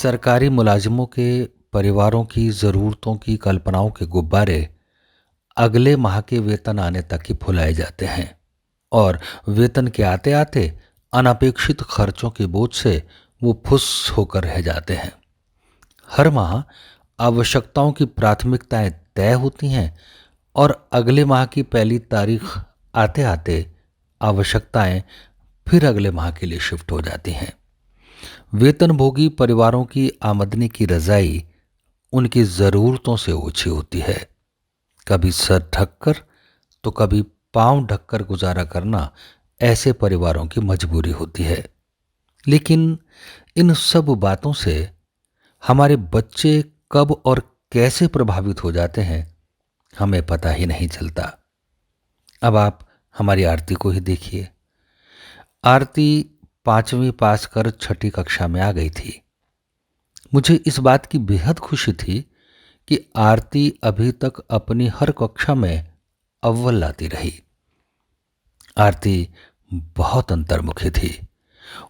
सरकारी मुलाजिमों के परिवारों की ज़रूरतों की कल्पनाओं के गुब्बारे अगले माह के वेतन आने तक ही फुलाए जाते हैं और वेतन के आते आते अनपेक्षित खर्चों के बोझ से वो फुस होकर रह जाते हैं। हर माह आवश्यकताओं की प्राथमिकताएं तय होती हैं और अगले माह की पहली तारीख आते आते आवश्यकताएं फिर अगले माह के लिए शिफ्ट हो जाती हैं। वेतनभोगी परिवारों की आमदनी की रजाई उनकी ज़रूरतों से ओछी होती है। कभी सर ढककर तो कभी पांव ढककर गुजारा करना ऐसे परिवारों की मजबूरी होती है। लेकिन इन सब बातों से हमारे बच्चे कब और कैसे प्रभावित हो जाते हैं हमें पता ही नहीं चलता। अब आप हमारी आरती को ही देखिए। आरती 5वीं पास कर 6ठी कक्षा में आ गई थी। मुझे इस बात की बेहद खुशी थी कि आरती अभी तक अपनी हर कक्षा में अव्वल लाती रही। आरती बहुत अंतर्मुखी थी।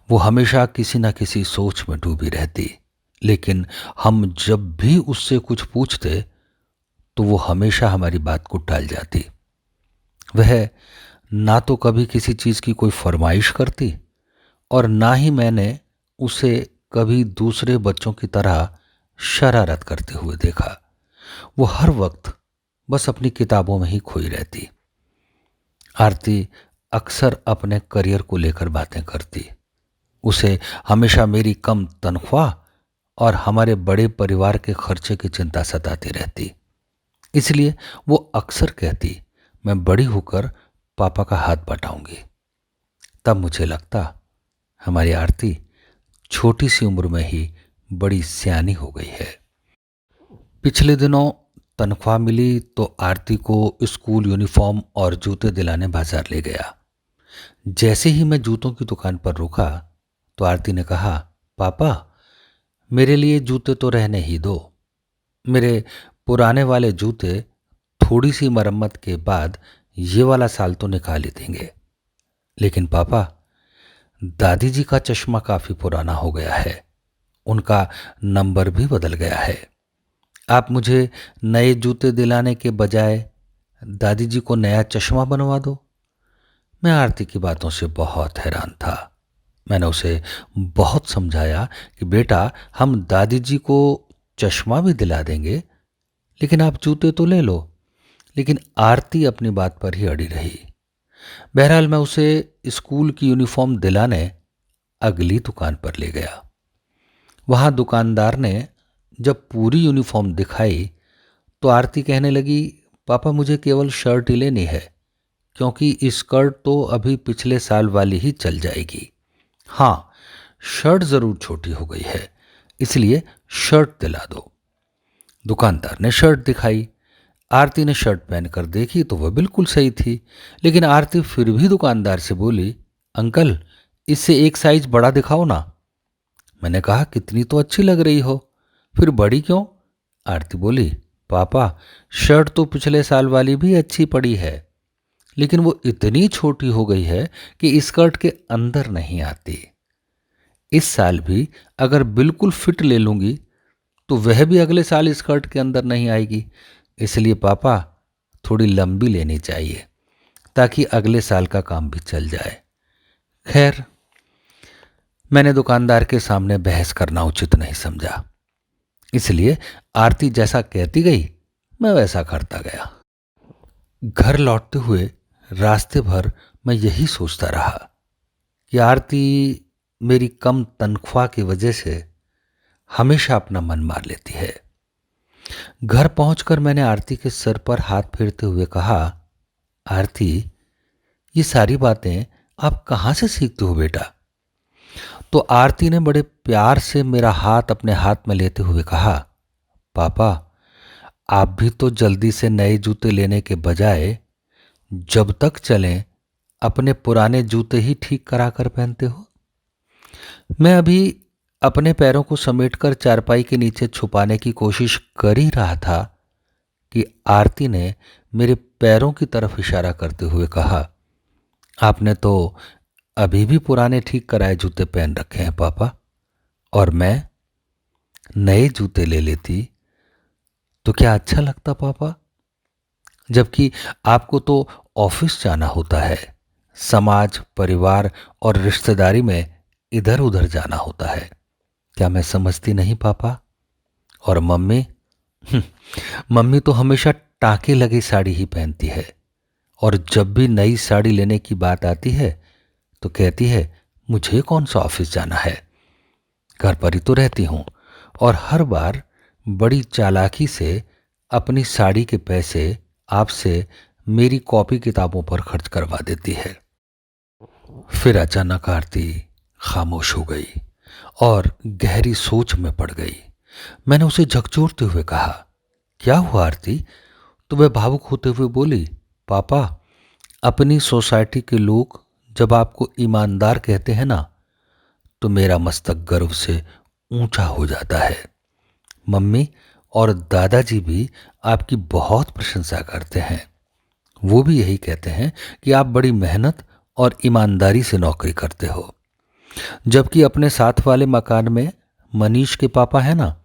वो हमेशा किसी न किसी सोच में डूबी रहती, लेकिन हम जब भी उससे कुछ पूछते तो वो हमेशा हमारी बात को टाल जाती। वह ना तो कभी किसी चीज़ की कोई फरमाइश करती और ना ही मैंने उसे कभी दूसरे बच्चों की तरह शरारत करते हुए देखा। वो हर वक्त बस अपनी किताबों में ही खोई रहती। आरती अक्सर अपने करियर को लेकर बातें करती। उसे हमेशा मेरी कम तनख्वाह और हमारे बड़े परिवार के खर्चे की चिंता सताती रहती। इसलिए वो अक्सर कहती, मैं बड़ी होकर पापा का हाथ बटाऊंगी। तब मुझे लगता हमारी आरती छोटी सी उम्र में ही बड़ी सियानी हो गई है। पिछले दिनों तनख्वाह मिली तो आरती को स्कूल यूनिफॉर्म और जूते दिलाने बाजार ले गया। जैसे ही मैं जूतों की दुकान पर रुका तो आरती ने कहा, पापा मेरे लिए जूते तो रहने ही दो। मेरे पुराने वाले जूते थोड़ी सी मरम्मत के बाद ये वाला साल तो निकाल ही देंगे। लेकिन पापा दादी जी का चश्मा काफी पुराना हो गया है, उनका नंबर भी बदल गया है। आप मुझे नए जूते दिलाने के बजाय दादी जी को नया चश्मा बनवा दो। मैं आरती की बातों से बहुत हैरान था। मैंने उसे बहुत समझाया कि बेटा हम दादी जी को चश्मा भी दिला देंगे, लेकिन आप जूते तो ले लो। लेकिन आरती अपनी बात पर ही अड़ी रही। बहरहाल मैं उसे स्कूल की यूनिफॉर्म दिलाने अगली दुकान पर ले गया। वहां दुकानदार ने जब पूरी यूनिफॉर्म दिखाई तो आरती कहने लगी, पापा मुझे केवल शर्ट ही लेनी है, क्योंकि स्कर्ट तो अभी पिछले साल वाली ही चल जाएगी। हाँ, शर्ट जरूर छोटी हो गई है, इसलिए शर्ट दिला दो। दुकानदार ने शर्ट दिखाई। आरती ने शर्ट पहनकर देखी तो वह बिल्कुल सही थी, लेकिन आरती फिर भी दुकानदार से बोली, अंकल इससे एक साइज बड़ा दिखाओ ना। मैंने कहा, कितनी तो अच्छी लग रही हो, फिर बड़ी क्यों? आरती बोली, पापा शर्ट तो पिछले साल वाली भी अच्छी पड़ी है, लेकिन वो इतनी छोटी हो गई है कि स्कर्ट के अंदर नहीं आती। इस साल भी अगर बिल्कुल फिट ले लूंगी तो वह भी अगले साल स्कर्ट के अंदर नहीं आएगी। इसलिए पापा थोड़ी लंबी लेनी चाहिए ताकि अगले साल का काम भी चल जाए। खैर, मैंने दुकानदार के सामने बहस करना उचित नहीं समझा, इसलिए आरती जैसा कहती गई मैं वैसा करता गया। घर लौटते हुए रास्ते भर मैं यही सोचता रहा कि आरती मेरी कम तनख्वाह की वजह से हमेशा अपना मन मार लेती है। घर पहुंचकर मैंने आरती के सर पर हाथ फेरते हुए कहा, आरती ये सारी बातें आप कहाँ से सीखते हो बेटा? तो आरती ने बड़े प्यार से मेरा हाथ अपने हाथ में लेते हुए कहा, पापा आप भी तो जल्दी से नए जूते लेने के बजाय जब तक चलें अपने पुराने जूते ही ठीक करा कर पहनते हो। मैं अभी अपने पैरों को समेटकर चारपाई के नीचे छुपाने की कोशिश कर ही रहा था कि आरती ने मेरे पैरों की तरफ इशारा करते हुए कहा, आपने तो अभी भी पुराने ठीक कराए जूते पहन रखे हैं पापा। और मैं नए जूते ले लेती तो क्या अच्छा लगता पापा? जबकि आपको तो ऑफिस जाना होता है, समाज, परिवार और रिश्तेदारी में इधर उधर जाना होता है। क्या मैं समझती नहीं पापा? और मम्मी? हम्म, मम्मी तो हमेशा टाके लगी साड़ी ही पहनती है, और जब भी नई साड़ी लेने की बात आती है तो कहती है मुझे कौन सा ऑफिस जाना है, घर पर ही तो रहती हूं। और हर बार बड़ी चालाकी से अपनी साड़ी के पैसे आपसे मेरी कॉपी किताबों पर खर्च करवा देती है। फिर अचानक आरती खामोश हो गई और गहरी सोच में पड़ गई। मैंने उसे झकझोरते हुए कहा, क्या हुआ आरती? तो वह भावुक होते हुए बोली, पापा, अपनी सोसाइटी के लोग जब आपको ईमानदार कहते हैं ना, तो मेरा मस्तक गर्व से ऊंचा हो जाता है। मम्मी और दादाजी भी आपकी बहुत प्रशंसा करते हैं। वो भी यही कहते हैं कि आप बड़ी मेहनत और ईमानदारी से नौकरी करते हो। जबकि अपने साथ वाले मकान में मनीष के पापा है ना,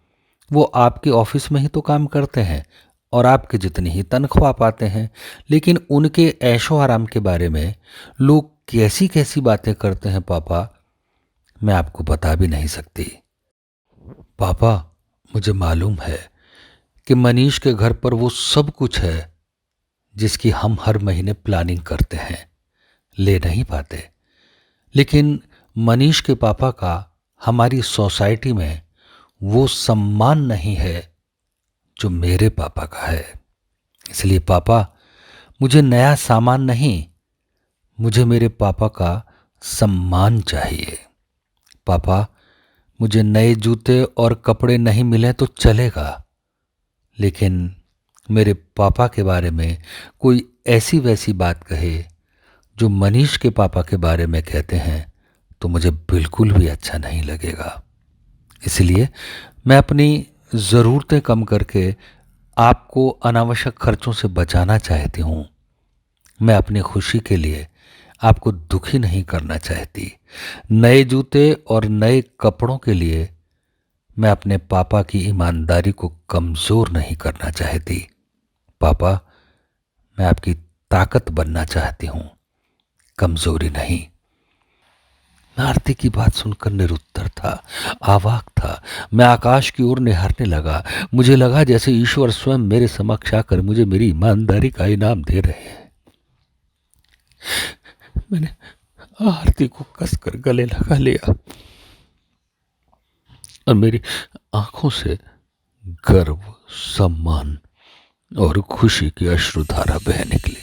वो आपके ऑफिस में ही तो काम करते हैं और आपके जितनी ही तनख्वाह पाते हैं, लेकिन उनके ऐशो आराम के बारे में लोग कैसी कैसी बातें करते हैं पापा, मैं आपको बता भी नहीं सकती। पापा, मुझे मालूम है कि मनीष के घर पर वो सब कुछ है जिसकी हम हर महीने प्लानिंग करते हैं, ले नहीं पाते, लेकिन मनीष के पापा का हमारी सोसाइटी में वो सम्मान नहीं है जो मेरे पापा का है। इसलिए पापा, मुझे नया सामान नहीं, मुझे मेरे पापा का सम्मान चाहिए। पापा, मुझे नए जूते और कपड़े नहीं मिले तो चलेगा, लेकिन मेरे पापा के बारे में कोई ऐसी वैसी बात कहे जो मनीष के पापा के बारे में कहते हैं तो मुझे बिल्कुल भी अच्छा नहीं लगेगा। इसलिए मैं अपनी ज़रूरतें कम करके आपको अनावश्यक खर्चों से बचाना चाहती हूँ। मैं अपनी खुशी के लिए आपको दुखी नहीं करना चाहती। नए जूते और नए कपड़ों के लिए मैं अपने पापा की ईमानदारी को कमज़ोर नहीं करना चाहती। पापा, मैं आपकी ताकत बनना चाहती हूँ, कमज़ोरी नहीं। मैं आरती की बात सुनकर निरुत्तर था, अवाक था। मैं आकाश की ओर निहारने लगा। मुझे लगा जैसे ईश्वर स्वयं मेरे समक्ष आकर मुझे मेरी ईमानदारी का इनाम दे रहे हैं। मैंने आरती को कसकर गले लगा लिया और मेरी आंखों से गर्व, सम्मान और खुशी की अश्रुधारा बह निकली।